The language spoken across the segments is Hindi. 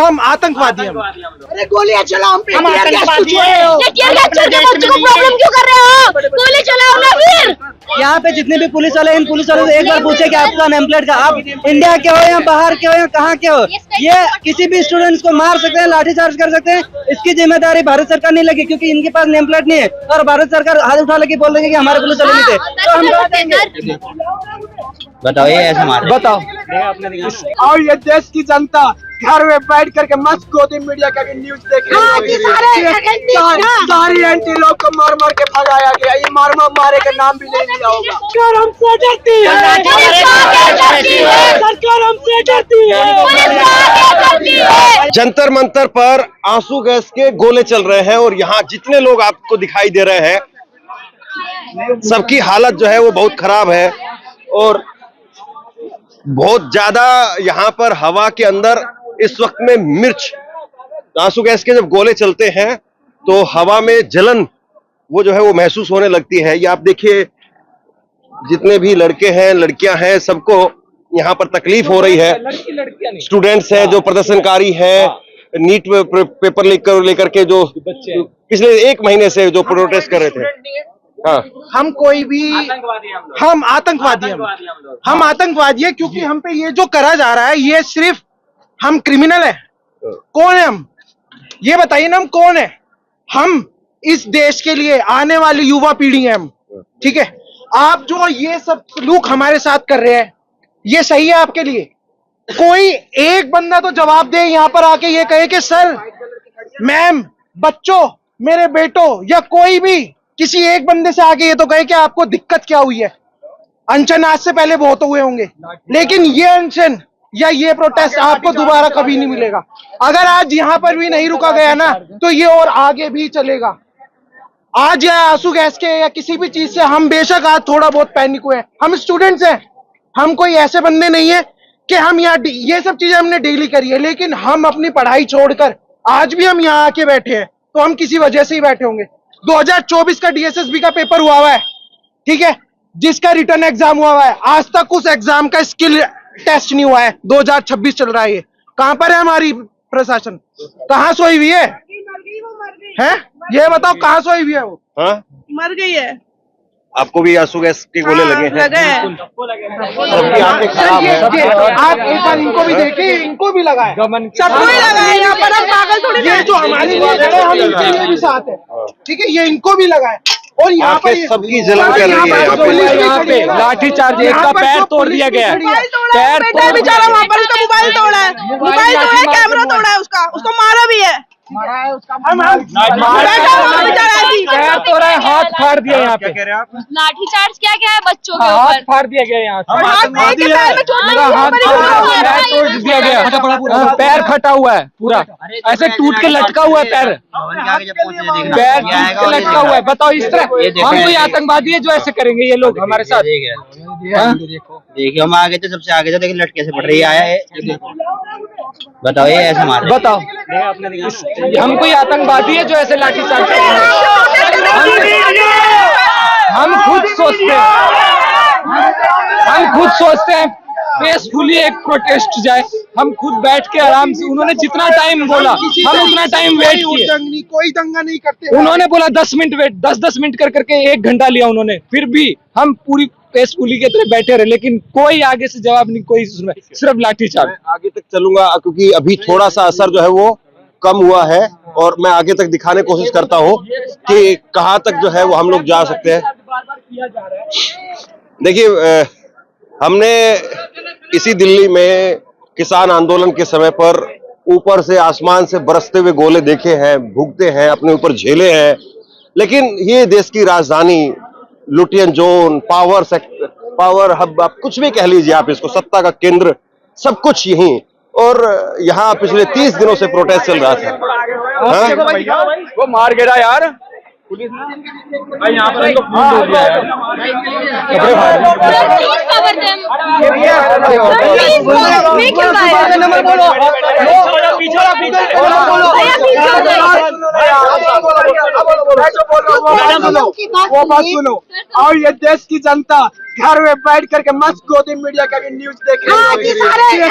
हम आतंकवादी हैं। अरे गोलियां चलाओ हम पे, हम टीयर गैस आतंकवादी क्यों छोड़ रहे हो? हैं। टीयर गैस छोड़ के बच्चों को प्रॉब्लम क्यों कर रहे हो? गोली चलाओ ना फिर। यहाँ पे जितने भी पुलिस वाले, इन पुलिस वालों से एक बार पूछे कि आपका नेम प्लेट का, आप इंडिया के हो या बाहर के हो या कहाँ के हो? ये किसी भी स्टूडेंट्स को मार सकते हैं, लाठीचार्ज कर सकते हैं। इसकी जिम्मेदारी भारत सरकार नहीं लगी, क्योंकि इनके पास नेम प्लेट नहीं है और भारत सरकार हाथ उठा लेके बोल देगी कि हमारे पुलिस वाले नहीं थे, तो हम कहाँ जाएंगे? बताओ ये ऐसे मार बताओ। और ये देश की जनता घर में बैठ करके मस्त गोदी मीडिया का भी न्यूज देख रही है। सारी एंटी लोग को मार मार के भगाया गया, ये मारे का नाम भी नहीं लिया होगा। सरकार हमसे डरती है, सरकार हमसे डरती है। जंतर मंतर पर आंसू गैस के गोले चल रहे हैं और यहाँ जितने लोग आपको दिखाई दे रहे हैं सबकी हालत जो है वो बहुत खराब है और बहुत ज्यादा यहाँ पर हवा के अंदर इस वक्त में मिर्च, आंसू गैस के जब गोले चलते हैं तो हवा में जलन वो जो है वो महसूस होने लगती है। ये आप देखिए जितने भी लड़के हैं लड़कियां हैं सबको यहाँ पर तकलीफ हो रही है। स्टूडेंट्स हैं जो प्रदर्शनकारी हैं, नीट पेपर लेकर के जो पिछले 1 महीने से जो प्रोटेस्ट कर रहे थे। हाँ, हम कोई भी, हम आतंकवादी हैं। हम आतंकवादी हैं क्योंकि हम पे ये जो करा जा रहा है ये सिर्फ हम क्रिमिनल हैं। कौन है हम? ये बताइए ना, हम कौन है? हम इस देश के लिए आने वाली युवा पीढ़ी है हम, ठीक है? आप जो ये सब सलूक हमारे साथ कर रहे हैं ये सही है आपके लिए? कोई एक बंदा तो जवाब दे यहाँ पर आके ये कहे कि सर, मैम, बच्चों, मेरे बेटों, या कोई भी किसी एक बंदे से आके ये तो कहे कि आपको दिक्कत क्या हुई है। अनशन आज से पहले बहुत हुए होंगे, लेकिन ये अनशन या ये प्रोटेस्ट आपको दोबारा कभी नहीं मिलेगा। अगर आज यहाँ पर भी नहीं रुका गया ना तो ये और आगे भी चलेगा। आज या आंसू गैस के या किसी भी चीज से हम बेशक आज थोड़ा बहुत पैनिक हुए हैं, हम स्टूडेंट्स हैं, हम कोई ऐसे बंदे नहीं है कि हम यहाँ ये सब चीजें हमने डेली करी है, लेकिन हम अपनी पढ़ाई छोड़कर आज भी हम यहाँ आके बैठे हैं तो हम किसी वजह से ही बैठे होंगे। 2024 का डीएसएसबी का पेपर हुआ हुआ है, ठीक है, जिसका रिटर्न एग्जाम हुआ हुआ है, आज तक उस एग्जाम का स्किल टेस्ट नहीं हुआ है। 2026 चल रहा है, ये कहां पर है हमारी प्रशासन? कहां सोई हुई है? हैं? ये बताओ कहां सोई हुई है वो? हाँ? मर गई है। आपको भी आंसू गैस के गोले लगे हैं? लगे हैं। सबकी आंखें खराब है। आप एक बार इनको भी देखिए, इनको भी लगा है, सबको ही लगा है। यहाँ पर हम पागल थोड़ी ये जो हमारे लिए लगा है, हम इनके लिए भी साथ है, ठीक है? ये इनको भी लगा है और यहाँ पर सबकी जलन कर रही है। यहाँ पे लाठीचार्ज, एक का पैर तोड़ दिया गया, पैर बेटा बेचारा वहाँ पर उसका मोबाइल तोड़ा है, कैमरा तोड़ा है, उसको मारा भी है। पैर तोड़ा है, हाथ फाड़ दिया यहाँ पे। लाठीचार्ज क्या क्या है बच्चों के हाथ ऊपर? फाड़ दिया गया यहाँ से, हाथ तोड़ दिया गया, पैर फटा हुआ है पूरा, ऐसे टूट के लटका हुआ है पैर, पैर टूट के लटका हुआ है। बताओ इस तरह हम कोई आतंकवादी है जो ऐसे करेंगे ये लोग हमारे साथ? देखिए हम आगे थे, सबसे आगे थे, लेकिन लटके से पड़ रही आया है। बताओ ये ऐसे मार। बताओ हम कोई आतंकवादी है जो ऐसे लाठीचार्ज करेंगे? हम खुद सोचते हैं पीसफुली एक प्रोटेस्ट जाए, हम खुद बैठ के आराम से, उन्होंने जितना टाइम बोला हम उतना टाइम वेट किए। कोई दंगा नहीं करते। उन्होंने बोला 10 मिनट वेट, 10 मिनट कर करके 1 घंटा लिया उन्होंने, फिर भी हम पूरी पीसफुली के तरह बैठे रहे, लेकिन कोई आगे से जवाब नहीं, कोई सुना, सिर्फ लाठीचार्ज। आगे तक चलूंगा क्योंकि अभी थोड़ा सा असर जो है वो कम हुआ है और मैं आगे तक दिखाने की कोशिश करता हूँ कि कहाँ तक जो है वो हम लोग जा सकते हैं। देखिए, हमने इसी दिल्ली में किसान आंदोलन के समय पर ऊपर से आसमान से बरसते हुए गोले देखे हैं, भुगते हैं, अपने ऊपर झेले हैं, लेकिन ये देश की राजधानी, लुटियन जोन, पावर हब, आप कुछ भी कह लीजिए, आप इसको, सत्ता का केंद्र, सब कुछ यहीं। और यहाँ पिछले 30 दिनों से प्रोटेस्ट चल रहा था। वो मार गिरा यार पुलिस भाई, यहाँ पर इनको खून हो गया यार। वो बात सुनो। और ये देश की जनता घर में बैठ करके मस्त गोदी मीडिया का भी न्यूज देख रही है।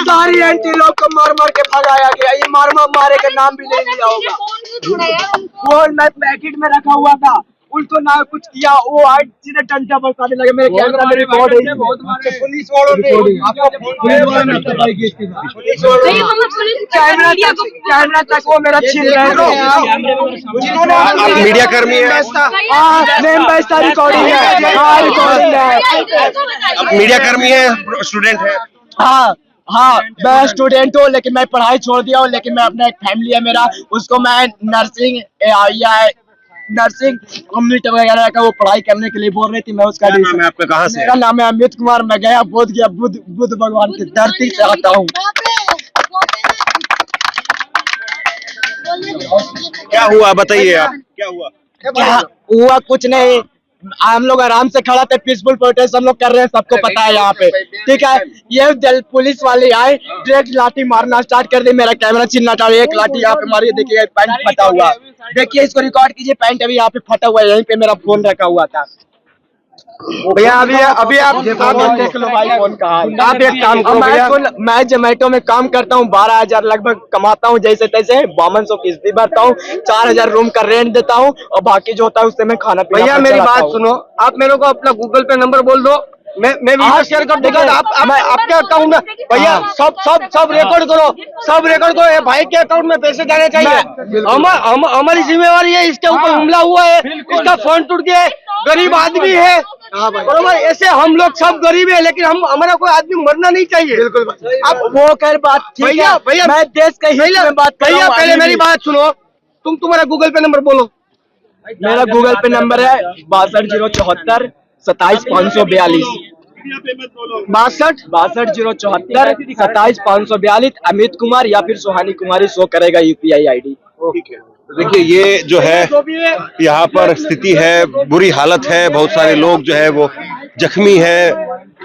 सारी एंटी लोग को मार मार के भगाया गया। ये मारे का नाम भी नहीं लिया होगा। फोन मैं पैकेट में रखा हुआ था, उनको ना कुछ किया, वो आज सीधे डंडा बरसाने लगे। मेरे कैमरा में रिकॉर्ड है। पुलिस वालों ने कैमरा तक वो मेरा छीन रहे हैं। मीडिया कर्मी है, रिकॉर्डिंग है। मीडिया कर्मी है, स्टूडेंट है। हाँ मैं स्टूडेंट हूँ, लेकिन मैं पढ़ाई छोड़ दिया हूँ। लेकिन मैं अपना एक फैमिली है मेरा, उसको मैं नर्सिंग कम्युनिटी वगैरह का वो पढ़ाई करने के लिए बोल रही थी। मैं उसका नाम है आपका, कहाँ से? मेरा नाम है अमित कुमार। मैं गया बोध गया बुद्ध भगवान की धरती से आता हूँ। क्या हुआ बताइए आप, क्या हुआ? क्या हुआ? कुछ नहीं, हम लोग आराम से खड़ा थे, पीसफुल प्रोटेस्ट हम लोग कर रहे हैं, सबको पता है यहाँ पे, ठीक है। ये पुलिस वाले आए, डायरेक्ट लाठी मारना स्टार्ट कर दी। मेरा कैमरा छीनना चाह रही है। एक लाठी यहाँ पे मारी, देखिए पैंट फटा हुआ, देखिए इसको रिकॉर्ड कीजिए। पैंट अभी यहाँ पे फटा हुआ है, यहीं पे मेरा फोन रखा हुआ था। भैया अभी आप देख लो भाई फोन कहाँ। आप एक काम करो भैया, मैं जोमेटो में काम करता हूँ, 12,000 लगभग कमाता हूँ। जैसे तैसे 5200 भरता हूँ, 4,000 रूम का रेंट देता हूँ, और बाकी जो होता है उससे मैं खाना पीना। भैया मेरी बात सुनो, आप मेरे को अपना गूगल पे नंबर बोल दो, मैं वीडियो शेयर कर दूंगा। आप आपके अकाउंट में भैया सब रिकॉर्ड करो, सब रिकॉर्ड करो। भाई के अकाउंट में पैसे जाने चाहिए। हमारी जिम्मेवारी है। इसके ऊपर हमला हुआ है, इसका फोन टूट गया है, गरीब आदमी है, बराबर। ऐसे हम लोग सब गरीब है, लेकिन हमारा कोई आदमी मरना नहीं चाहिए। बिल्कुल आप वो कर बात भैया मैं देश का हित में बात कर रहा भैया हूँ। पहले मेरी बात सुनो, तुम्हारा गूगल पे नंबर बोलो। मेरा गूगल पे नंबर है 62 074 27 542 62 074 27 542। अमित कुमार या फिर सुहानी कुमारी शो करेगा UPI ID। देखिए ये जो है यहाँ पर स्थिति है, बुरी हालत है। बहुत सारे लोग जो है वो जख्मी है,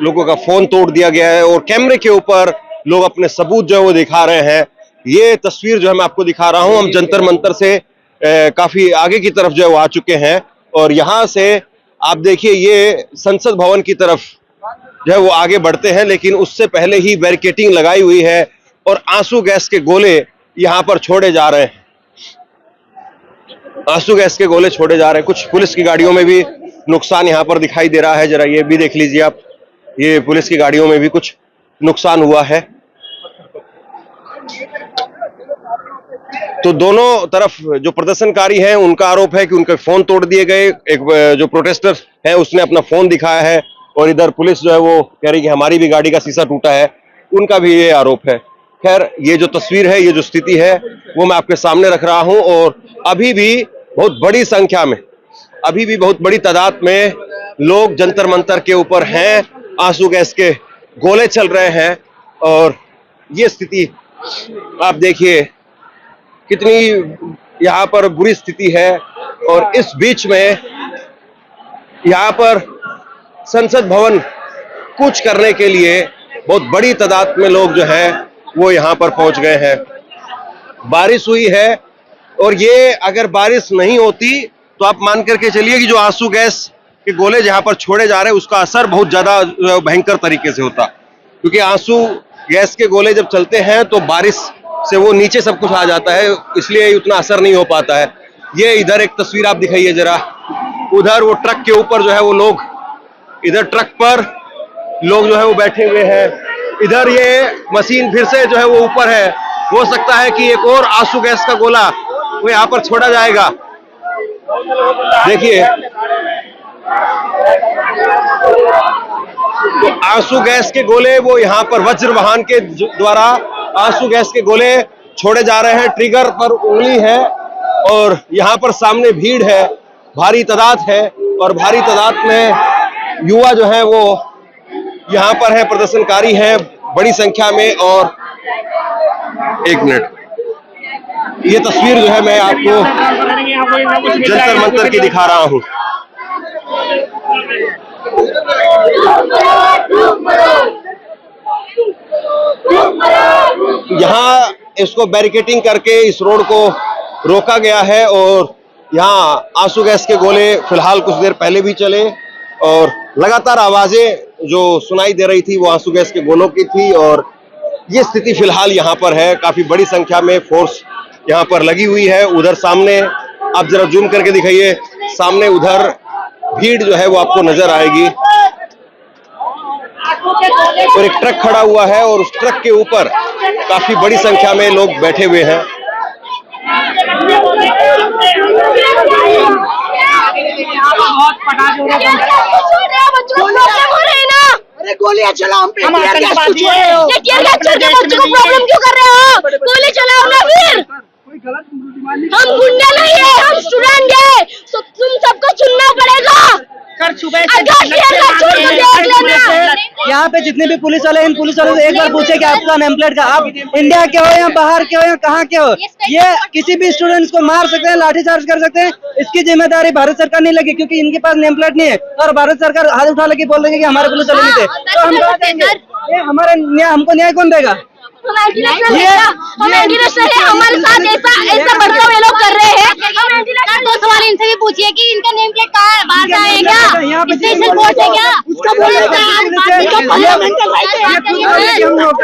लोगों का फोन तोड़ दिया गया है, और कैमरे के ऊपर लोग अपने सबूत जो है वो दिखा रहे हैं। ये तस्वीर जो है मैं आपको दिखा रहा हूँ, हम जंतर मंतर से काफी आगे की तरफ जो है वो आ चुके हैं, और यहाँ से आप देखिए ये संसद भवन की तरफ जो है वो आगे बढ़ते हैं। लेकिन उससे पहले ही बैरिकेडिंग लगाई हुई है, और आंसू गैस के गोले यहाँ पर छोड़े जा रहे हैं। आंसू गैस के गोले छोड़े जा रहे हैं। कुछ पुलिस की गाड़ियों में भी नुकसान यहाँ पर दिखाई दे रहा है, जरा ये भी देख लीजिए आप। ये पुलिस की गाड़ियों में भी कुछ नुकसान हुआ है। तो दोनों तरफ जो प्रदर्शनकारी हैं उनका आरोप है कि उनके फोन तोड़ दिए गए। एक जो प्रोटेस्टर है उसने अपना फोन दिखाया है, और इधर पुलिस जो है वो कह रही कि हमारी भी गाड़ी का शीशा टूटा है, उनका भी ये आरोप है। खैर ये जो तस्वीर है, ये जो स्थिति है वो मैं आपके सामने रख रहा हूं, और अभी भी बहुत बड़ी संख्या में, अभी भी बहुत बड़ी तादाद में लोग जंतर मंतर के ऊपर हैं। आंसू गैस के गोले चल रहे हैं, और ये स्थिति आप देखिए कितनी यहाँ पर बुरी स्थिति है। और इस बीच में यहाँ पर संसद भवन कूच करने के लिए बहुत बड़ी तादाद में लोग जो है वो यहाँ पर पहुंच गए हैं। बारिश हुई है, और ये अगर बारिश नहीं होती तो आप मान करके चलिए कि जो आंसू गैस के गोले जहाँ पर छोड़े जा रहे हैं उसका असर बहुत ज्यादा भयंकर तरीके से होता, क्योंकि आंसू गैस के गोले जब चलते हैं तो बारिश से वो नीचे सब कुछ आ जाता है, इसलिए उतना असर नहीं हो पाता है। ये इधर एक तस्वीर आप दिखाइए जरा, उधर वो ट्रक के ऊपर जो है वो लोग, इधर ट्रक पर लोग जो है वो बैठे हुए हैं, इधर ये मशीन फिर से जो है वो ऊपर है। हो सकता है कि एक और आंसू गैस का गोला वो यहाँ पर छोड़ा जाएगा। देखिए तो आंसू गैस के गोले वो यहाँ पर वज्र वाहन के द्वारा आंसू गैस के गोले छोड़े जा रहे हैं। ट्रिगर पर उंगली है, और यहाँ पर सामने भीड़ है, भारी तादाद है, और भारी तादाद में युवा जो है वो यहाँ पर है, प्रदर्शनकारी हैं बड़ी संख्या में। और एक मिनट, ये तस्वीर जो है मैं आपको जंतर मंतर की दिखा रहा हूँ। यहाँ इसको बैरिकेडिंग करके इस रोड को रोका गया है, और यहाँ आंसू गैस के गोले फिलहाल कुछ देर पहले भी चले और लगातार आवाजें जो सुनाई दे रही थी वो आंसू गैस के गोलों की थी। और ये स्थिति फिलहाल यहाँ पर है, काफी बड़ी संख्या में फोर्स यहाँ पर लगी हुई है। उधर सामने आप जरा जूम करके दिखाइए, सामने उधर भीड़ जो है वो आपको नजर आएगी और एक ट्रक खड़ा हुआ है और उस ट्रक के ऊपर काफी बड़ी संख्या में लोग बैठे हुए हैं। अरे गोलियां चलाओ हम पे, टीयर गैस क्यों छोड़ रहे हो? ये टीयर गैस छोड़ के बच्चों को प्रॉब्लम क्यों कर रहे हो? गोली चलाओ ना फिर। हम गुंडे नहीं है, हम स्टूडेंट है, तुम सबको सुनना पड़ेगा। यहाँ पे जितने भी पुलिस वाले इन पुलिस वालों से एक बार पूछे कि आपका नेम प्लेट का, आप इंडिया के हो या बाहर के हो या कहाँ के हो? ये किसी भी स्टूडेंट्स को मार सकते हैं, लाठीचार्ज कर सकते हैं, इसकी जिम्मेदारी भारत सरकार नहीं लगी क्योंकि इनके पास नेम प्लेट नहीं है। और भारत सरकार हाथ उठा लेके बोल रही है कि हमारे पुलिस वाले नहीं थे, तो हम कहाँ जाएंगे? ये हमारे हमको न्याय कौन देगा? हम एंटी-नेशनल है, हमारे साथ ऐसा बर्ताव ये लोग कर रहे हैं। हम दो सवाल इनसे भी पूछिए कि इनका नेम प्लेट कहाँ है, बाहर का है क्या, स्टेशन कोर्ट है क्या? उसका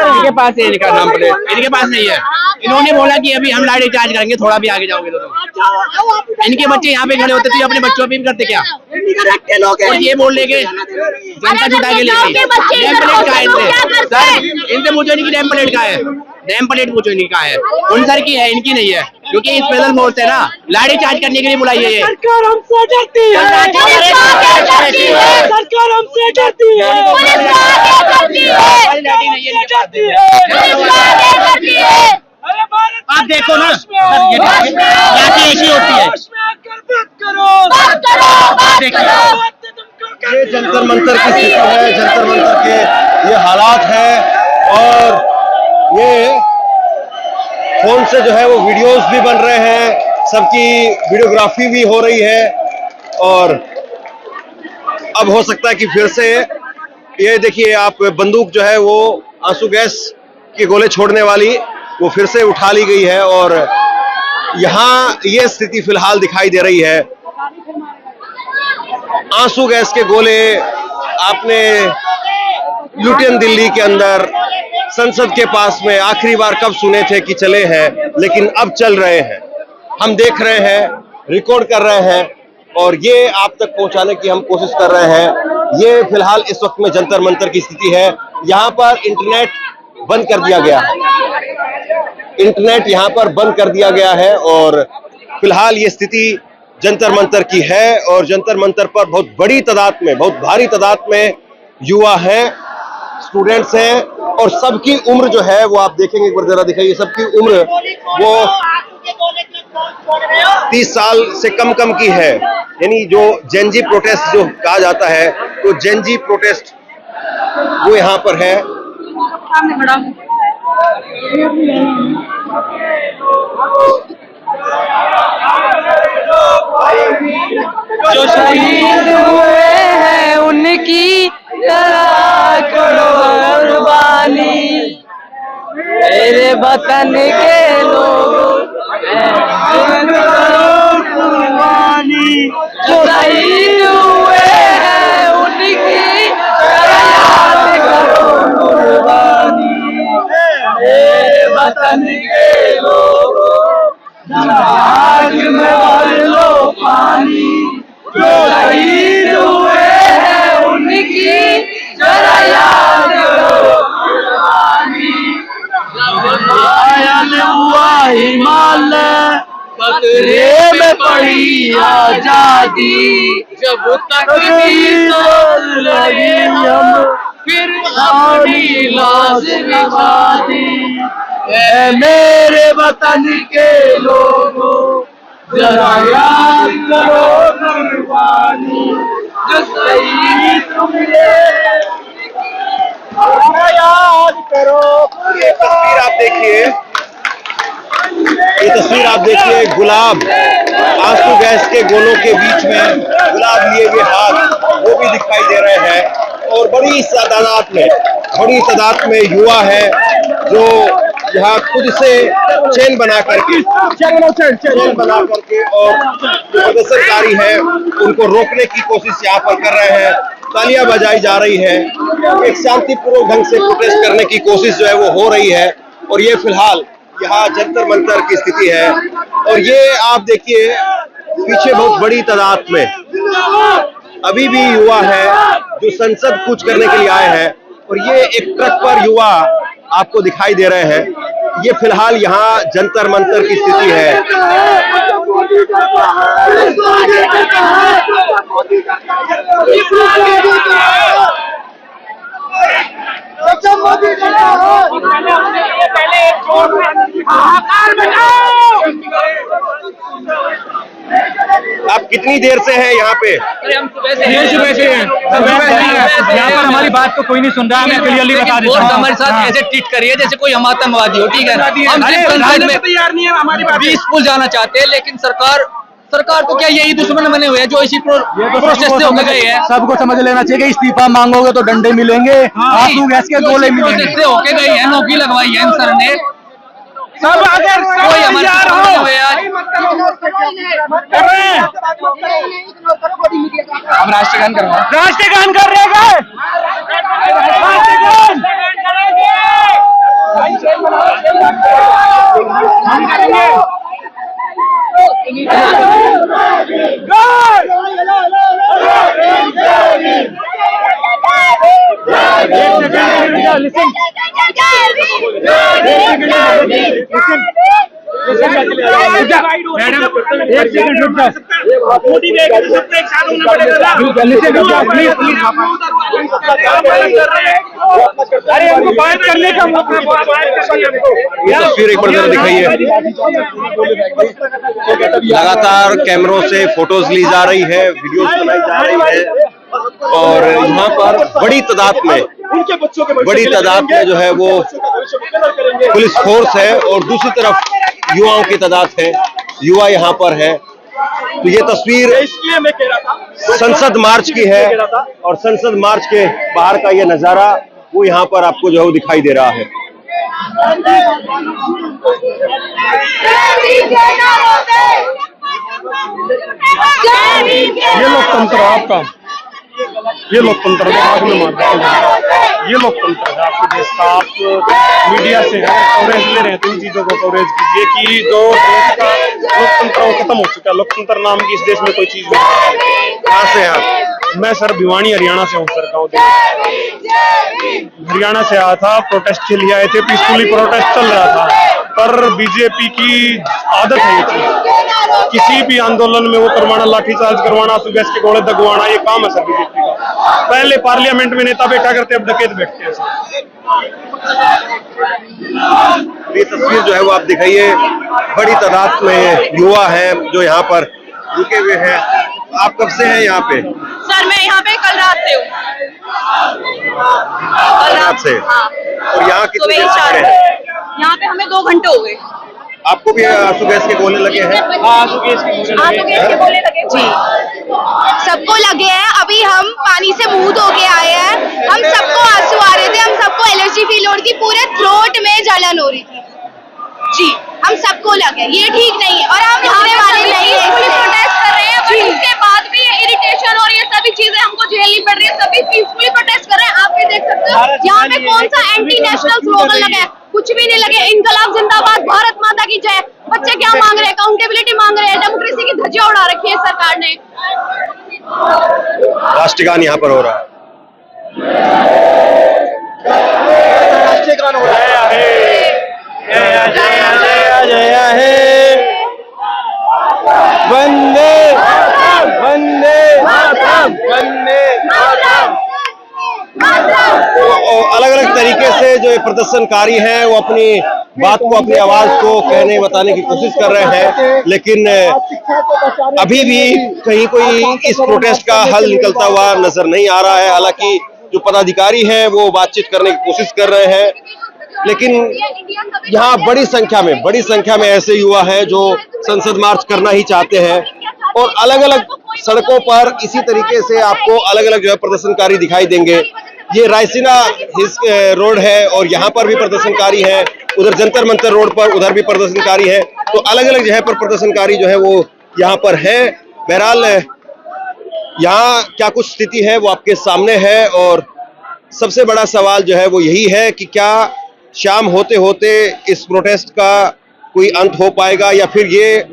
इनके पास है इनका नाम प्लेट, इनके पास नहीं है। इन्होंने बोला कि अभी हम लाठी चार्ज करेंगे, थोड़ा भी आगे जाओगे तो इनके बच्चे यहाँ पे खड़े होते थे, अपने बच्चों पे भी करते क्या? और ये बोल लेंगे जनता जुटा के लेंगे नेम प्लेट का है इनसे। सर इनसे पूछो इनकी नेम प्लेट का है, नेम प्लेट पूछो इनकी का है। उन सर की है, इनकी नहीं है क्योंकि स्पेशल फोर्स है ना, लाठी चार्ज करने के लिए बुलाई है। सरकार हमसे डरती है, सरकार हमसे डरती है, आप देखो ना लाठी ऐसी होती है। ये जंतर मंतर की स्थिति है, जंतर मंतर के ये हालात है और ये फोन से जो है वो वीडियोस भी बन रहे हैं, सबकी वीडियोग्राफी भी हो रही है। और अब हो सकता है कि फिर से ये देखिए आप बंदूक जो है वो आंसू गैस के गोले छोड़ने वाली वो फिर से उठा ली गई है और यहाँ ये स्थिति फिलहाल दिखाई दे रही है। आंसू गैस के गोले आपने लुटियन दिल्ली के अंदर संसद के पास में आखिरी बार कब सुने थे कि चले हैं, लेकिन अब चल रहे हैं, हम देख रहे हैं, रिकॉर्ड कर रहे हैं और ये आप तक पहुंचाने की हम कोशिश कर रहे हैं। ये फिलहाल इस वक्त में जंतर मंतर की स्थिति है। यहाँ पर इंटरनेट बंद कर दिया गया है, इंटरनेट यहाँ पर बंद कर दिया गया है और फिलहाल ये स्थिति जंतर मंतर की है। और जंतर मंतर पर बहुत बड़ी तादाद में, बहुत भारी तादाद में युवा हैं, स्टूडेंट्स हैं और सबकी उम्र जो है वो आप देखेंगे, एक बार जरा दिखाइए, सबकी उम्र वो 30 साल से कम की है। यानी जो जेनजी प्रोटेस्ट जो कहा जाता है, तो जेनजी प्रोटेस्ट वो यहाँ पर है। जो शहीद हुए हैं उनकी जरा करो कुर्बानी, मेरे वतन के लोग कुर्बानी। जो शहीद हुए हैं उनकी जरा याद करो कुर्बानी, मेरे वतन के लोग आग में भर लो पानी। जो शहीद हुए हैं उनकी जरा याद करो कुर्बानी। जब हुआ हिमालय बकरे में पड़ी आजादी, जब तकदीर लगी हम फिर अपनी लाश निभा दी। ऐ मेरे वतन के लोगों जरा याद करो कुर्बानी, जो शहीद तुमने याद करो। ये तस्वीर आप देखिए, ये तस्वीर आप देखिए, गुलाब आंसू गैस के गोलों के बीच में गुलाब लिए हुए हाथ वो भी दिखाई दे रहे हैं और बड़ी तादाद में युवा है जो यहाँ खुद से चेन बना करके और प्रदर्शनकारी है उनको रोकने की कोशिश यहाँ पर कर रहे हैं। तालियां बजाई जा रही है, एक शांतिपूर्वक ढंग से प्रोटेस्ट करने की कोशिश जो है वो हो रही है। और ये फिलहाल यहाँ जंतर मंतर की स्थिति है। और ये आप देखिए पीछे बहुत बड़ी तादाद में अभी भी युवा है जो संसद कूच करने के लिए आए हैं। और ये एक ट्रक पर युवा आपको दिखाई दे रहे हैं। ये फिलहाल यहाँ जंतर मंतर की स्थिति है। आप कितनी देर से हैं यहाँ पे? हम सुबह से हैं। यहाँ पर हमारी बात को कोई नहीं सुन रहा है। मैं क्लियरली बता देता हूँ, हमारे साथ ऐसे ट्रीट करिए जैसे कोई हम आतंकवादी हो। ठीक है, हम तैयार नहीं है, हमारी बात पीसफुल जाना चाहते हैं, लेकिन सरकार तो क्या यही दुश्मन बने हुए हैं जो इसी प्रोसेस से होकर गए हैं। सबको समझ लेना चाहिए कि इस्तीफा मांगोगे तो डंडे मिलेंगे, आंसू गैस के गोले मिलेंगे। से होके गई है, नौकरी लगवाई है इन सर ने। सब अगर कोई हमारे हम राष्ट्रगान कर रहे हैं। अरे हमको बात करने का मौका ये तस्वीर एक बार जरा दिखाइए। लगातार कैमरों से फोटोज ली जा रही है, वीडियोस बनाई जा रही है। और यहाँ पर बड़ी तादाद में जो है वो पुलिस फोर्स है और दूसरी तरफ युवाओं की तादाद है, युवा यहाँ पर है। तो ये तस्वीर संसद मार्च की है और संसद मार्च के बाहर का ये नजारा वो यहाँ पर आपको जो है वो दिखाई दे रहा है। ये लोकतंत्र आपका, ये लोकतंत्र दिमाग में मारते ये लोकतंत्र है आपके देश का। आप मीडिया से कवरेज ले रहे हैं तो इन चीजों को कवरेज कीजिए कि जो देश का लोकतंत्र वो खत्म हो चुका है। लोकतंत्र नाम की इस देश में कोई चीज नहीं। कहाँ से आप? मैं सर भिवानी हरियाणा से हूँ सर, गाँव हरियाणा से आया था, प्रोटेस्ट के लिए आए थे, पीसफुली प्रोटेस्ट चल रहा था। पर बीजेपी की आदत है ये चीज, किसी भी आंदोलन में वो करवाना, लाठीचार्ज करवाना, गैस के गोले दगवाना, ये काम है सर बीजेपी का। पहले पार्लियामेंट में नेता बैठा करते, अब डकैत बैठते हैं सर। ये तस्वीर जो है वो आप दिखाइए, बड़ी तादाद में युवा है जो यहाँ पर रुके हुए हैं। आप कब से हैं यहाँ पे? सर मैं यहाँ पे कल रात से हूँ। कल रात से? हाँ। और यहाँ कितने देर से खड़े हैं? यहाँ पे हमें 2 घंटे हो गए। आपको भी आंसू गैस के गोले लगे हैं? आंसू गैस के गोले लगे जी, सबको लगे हैं। अभी हम पानी से मुंह धो के आए हैं, हम सबको आंसू आ रहे थे, हम सबको एलर्जी फील हो रही थी, पूरे थ्रोट में जलन हो रही थी जी, हम सबको लगे। ये ठीक नहीं है और हम रुकने वाले नहीं है। प्रोटेस्ट कर रहे हैं बट उसके बाद भी ये इरिटेशन और ये सभी चीजें हमको झेलनी पड़ रही है। सभी पीसफुली प्रोटेस्ट कर रहे हैं, आप भी देख सकते हो। यहाँ पे कौन सा एंटी नेशनल स्लोगन लगा है? कुछ भी नहीं लगे। इनकलाब जिंदाबाद, भारत माता की जय। बच्चे क्या मांग रहे हैं? अकाउंटेबिलिटी मांग रहे हैं, डेमोक्रेसी की धज्जियां उड़ा रखी है सरकार ने। राष्ट्रगान यहाँ पर हो रहा है। राष्ट्रगान हो रहा है। जय जय जय हे वंदे वंदे वंदे। अलग अलग तरीके से जो प्रदर्शनकारी हैं वो अपनी बात को, अपनी आवाज को कहने बताने की कोशिश कर रहे हैं, लेकिन अभी भी कहीं कोई इस प्रोटेस्ट का हल निकलता हुआ नजर नहीं आ रहा है। हालांकि जो पदाधिकारी हैं वो बातचीत करने की कोशिश कर रहे हैं, लेकिन यहाँ बड़ी संख्या में ऐसे युवा हैं जो संसद मार्च करना ही चाहते हैं। और अलग अलग सड़कों पर इसी तरीके से आपको अलग अलग जो है प्रदर्शनकारी दिखाई देंगे। ये रायसीना रोड है और यहाँ पर भी प्रदर्शनकारी है, उधर जंतर मंतर रोड पर उधर भी प्रदर्शनकारी है। तो अलग अलग जगह पर प्रदर्शनकारी जो है वो यहाँ पर है। बहरहाल यहाँ क्या कुछ स्थिति है वो आपके सामने है और सबसे बड़ा सवाल जो है वो यही है कि क्या शाम होते होते इस प्रोटेस्ट का कोई अंत हो पाएगा या फिर ये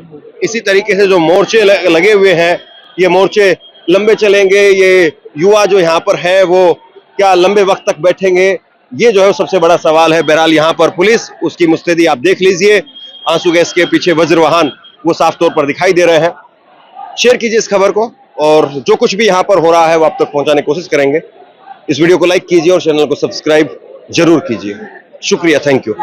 इसी तरीके से जो मोर्चे लगे हुए हैं ये मोर्चे लंबे चलेंगे, ये युवा जो यहाँ पर है वो क्या लंबे वक्त तक बैठेंगे, ये जो है सबसे बड़ा सवाल है। बहरहाल यहाँ पर पुलिस उसकी मुस्तैदी आप देख लीजिए, आंसू गैस के पीछे वज्र वाहन वो साफ तौर पर दिखाई दे रहे हैं। शेयर कीजिए इस खबर को और जो कुछ भी यहाँ पर हो रहा है वो आप तक पहुंचाने की कोशिश करेंगे। इस वीडियो को लाइक कीजिए और चैनल को सब्सक्राइब जरूर कीजिए। शुक्रिया, थैंक यू।